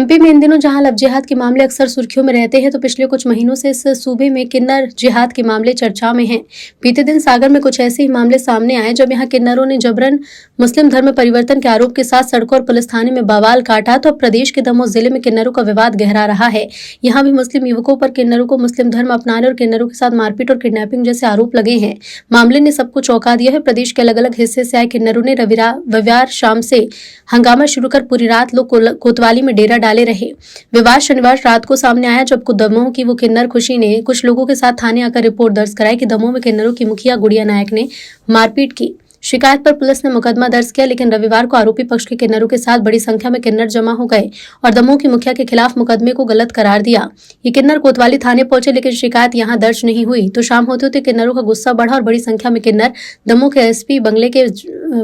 UP में इन दिनों जहां लव जिहाद के मामले अक्सर सुर्खियों में रहते हैं, तो पिछले कुछ महीनों से इस सूबे में किन्नर जिहाद के मामले चर्चा में हैं। बीते दिन सागर में कुछ ऐसे ही मामले सामने आए जब यहां किन्नरों ने जबरन मुस्लिम धर्म परिवर्तन के आरोप के साथ सड़कों और पुलिस थाने में बवाल काटा। तो अब प्रदेश के दमोह जिले में किन्नरों का विवाद गहरा रहा है। यहाँ भी मुस्लिम युवकों पर किन्नरों को मुस्लिम धर्म अपनाने और किन्नरों के साथ मारपीट और किडनैपिंग जैसे आरोप लगे हैं। मामले ने सबको चौंका दिया है। प्रदेश के अलग अलग हिस्से से आए किन्नरों ने रविवार शाम से हंगामा शुरू कर पूरी रात लोग कोतवाली में डेरा डाले रहे। विवाद शनिवार रात को सामने आया जब दमोह की वो किन्नर खुशी ने कुछ लोगों के साथ थाने आकर रिपोर्ट दर्ज कराई कि दमोह में किन्नरों की मुखिया गुड़िया नायक ने मारपीट की। शिकायत पर पुलिस ने मुकदमा दर्ज किया, लेकिन रविवार को आरोपी पक्ष के किन्नरों के साथ बड़ी संख्या में किन्नर जमा हो गए और दमोह की मुखिया के खिलाफ मुकदमे को गलत करार दिया। ये किन्नर कोतवाली थाने पहुंचे, लेकिन शिकायत यहां दर्ज नहीं हुई। तो शाम होते होते किन्नरों का गुस्सा बढ़ा और बड़ी संख्या में किन्नर दमोह के एसपी बंगले के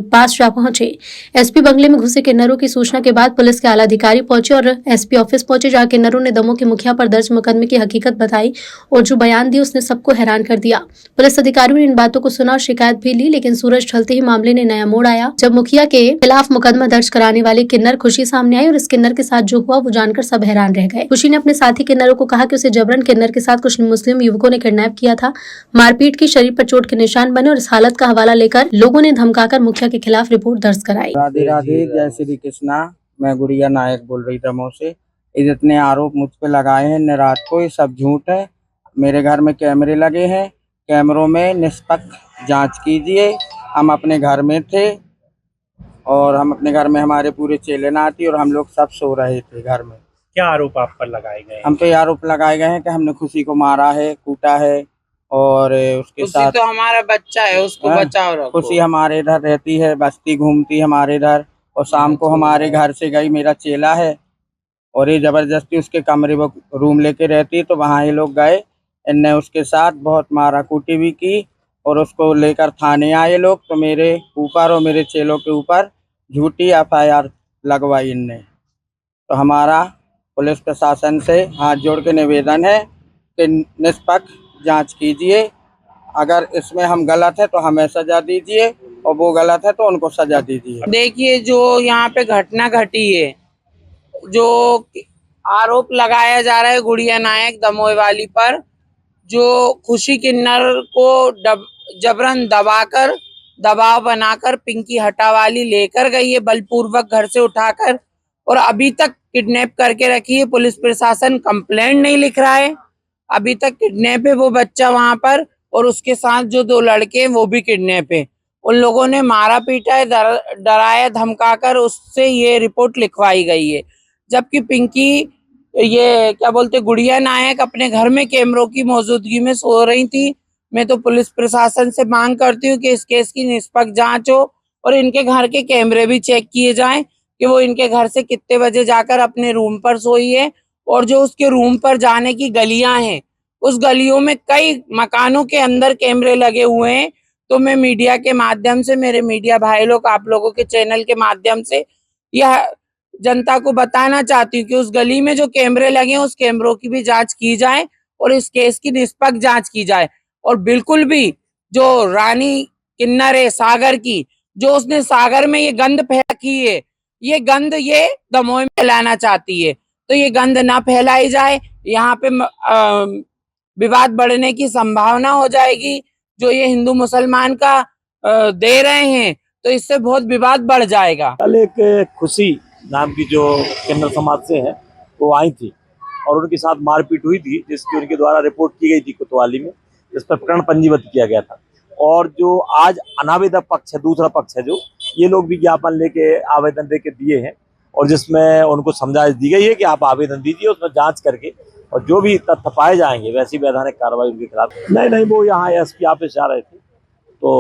पास जा पहुंचे। एसपी बंगले में घुसे किन्नरों की सूचना के बाद पुलिस के आला अधिकारी पहुंचे और एसपी ऑफिस पहुंचे, जहां किन्नरों ने दमोह के मुखिया पर दर्ज मुकदमे की हकीकत बताई और जो बयान दिए उसने सबको हैरान कर दिया। पुलिस अधिकारियों ने इन बातों को सुना और शिकायत भी ली, लेकिन सूरज ढलते ही मामले ने नया मोड़ आया जब मुखिया के खिलाफ मुकदमा दर्ज कराने वाले किन्नर खुशी सामने आई और इस किन्नर के साथ जो हुआ वो जानकर सब हैरान रह गए। खुशी ने अपने साथी किन्नरों को कहा कि उसे जबरन किन्नर के साथ कुछ मुस्लिम युवकों ने किडनैप किया था, मारपीट की, शरीर पर चोट के निशान बने और इस हालत का हवाला लेकर लोगों ने धमकाकर मुखिया के खिलाफ रिपोर्ट दर्ज कराई। राधे राधे, जय श्री कृष्णा। मैं गुड़िया नायक बोल रही दमोह से। ये जितने आरोप मुझ पे लगाए हैं रात को, ये सब झूठ है। मेरे घर में कैमरे लगे हैं, कैमरों में निष्पक्ष जांच कीजिए। हम अपने घर में थे और हम अपने घर में, हमारे पूरे चेले नाती और हम लोग सब सो रहे थे घर में। क्या आरोप आप पर लगाए गए? हम पे आरोप लगाए गए हैं कि हमने खुशी को मारा है, कूटा है और उसके साथ तो हमारा बच्चा है, उसको बचाओ रखो। खुशी हमारे इधर रहती है, बस्ती घूमती हमारे इधर और शाम को हमारे घर से गई, मेरा चेला है और ये जबरदस्ती उसके कमरे में रूम लेके रहती है। तो वहाँ ये लोग गए, इनने उसके साथ बहुत मारा कूटी भी की और उसको लेकर थाने आए लोग। तो मेरे ऊपर और मेरे चेलों के ऊपर झूठी FIR लगवाई इनने। तो हमारा पुलिस प्रशासन से हाथ जोड़ के निवेदन है कि निष्पक्ष जांच कीजिए। अगर इसमें हम गलत है तो हमें सजा दीजिए और वो गलत है तो उनको सजा दीजिए। देखिए, जो यहाँ पे घटना घटी है, जो आरोप लगाया जा रहा है गुड़िया नायक दमोह वाली पर, जो खुशी किन्नर को जबरन दबाव बनाकर पिंकी हटावाली लेकर गई है, बलपूर्वक घर से उठाकर, और अभी तक किडनैप करके रखी है। पुलिस प्रशासन कंप्लेंट नहीं लिख रहा है, अभी तक किडनैप है वो बच्चा वहां पर, और उसके साथ जो 2 लड़के हैं वो भी किडनैप है। उन लोगों ने मारा पीटा है, डराया धमकाकर उससे ये रिपोर्ट लिखवाई गई है। जबकि पिंकी, ये क्या बोलते, गुड़िया नायक अपने घर में कैमरों की मौजूदगी में सो रही थी। मैं तो पुलिस प्रशासन से मांग करती हूँ कि इस केस की निष्पक्ष जांच हो और इनके घर के कैमरे भी चेक किए जाएं कि वो इनके घर से कितने बजे जाकर अपने रूम पर सोई है, और जो उसके रूम पर जाने की गलियां हैं, उस गलियों में कई मकानों के अंदर कैमरे लगे हुए हैं। तो मैं मीडिया के माध्यम से, मेरे मीडिया भाई लोग, आप लोगों के चैनल के माध्यम से यह जनता को बताना चाहती हूँ कि उस गली में जो कैमरे लगे हैं, उस कैमरों की भी जांच की जाए और इस केस की निष्पक्ष जांच की जाए। और बिल्कुल भी जो रानी किन्नर है सागर की, जो उसने सागर में ये गंद फैलाई है, ये गंद ये दमोह में फैलाना चाहती है, तो ये गंद ना फैलाई जाए। यहाँ पे विवाद बढ़ने की संभावना हो जाएगी। जो ये हिंदू मुसलमान का दे रहे हैं, तो इससे बहुत विवाद बढ़ जाएगा। कल एक खुशी नाम की जो किन्नर समाज से है वो आई थी और उनके साथ मारपीट हुई थी, जिसकी उनके द्वारा रिपोर्ट की गई थी कोतवाली में, जिस पर प्रकरण पंजीबद्ध किया गया था। और जो आज अनावेदक पक्ष है, दूसरा पक्ष है, जो ये लोग भी ज्ञापन लेके, आवेदन लेके दिए हैं और जिसमें उनको समझाइश दी गई है कि आप आवेदन दीजिए, उसमें जांच करके और जो भी तथ्य पाए जाएंगे वैसी वैधानिक कार्रवाई उनके खिलाफ। नहीं, वो यहाँ SP ऑफिस जा रहे थे तो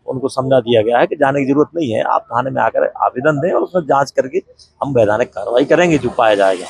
उनको समझा दिया गया है कि जाने की जरूरत नहीं है, आप थाने में आकर आवेदन दें और उसमें जांच करके हम वैधानिक कार्रवाई करेंगे जो पाया जाएगा।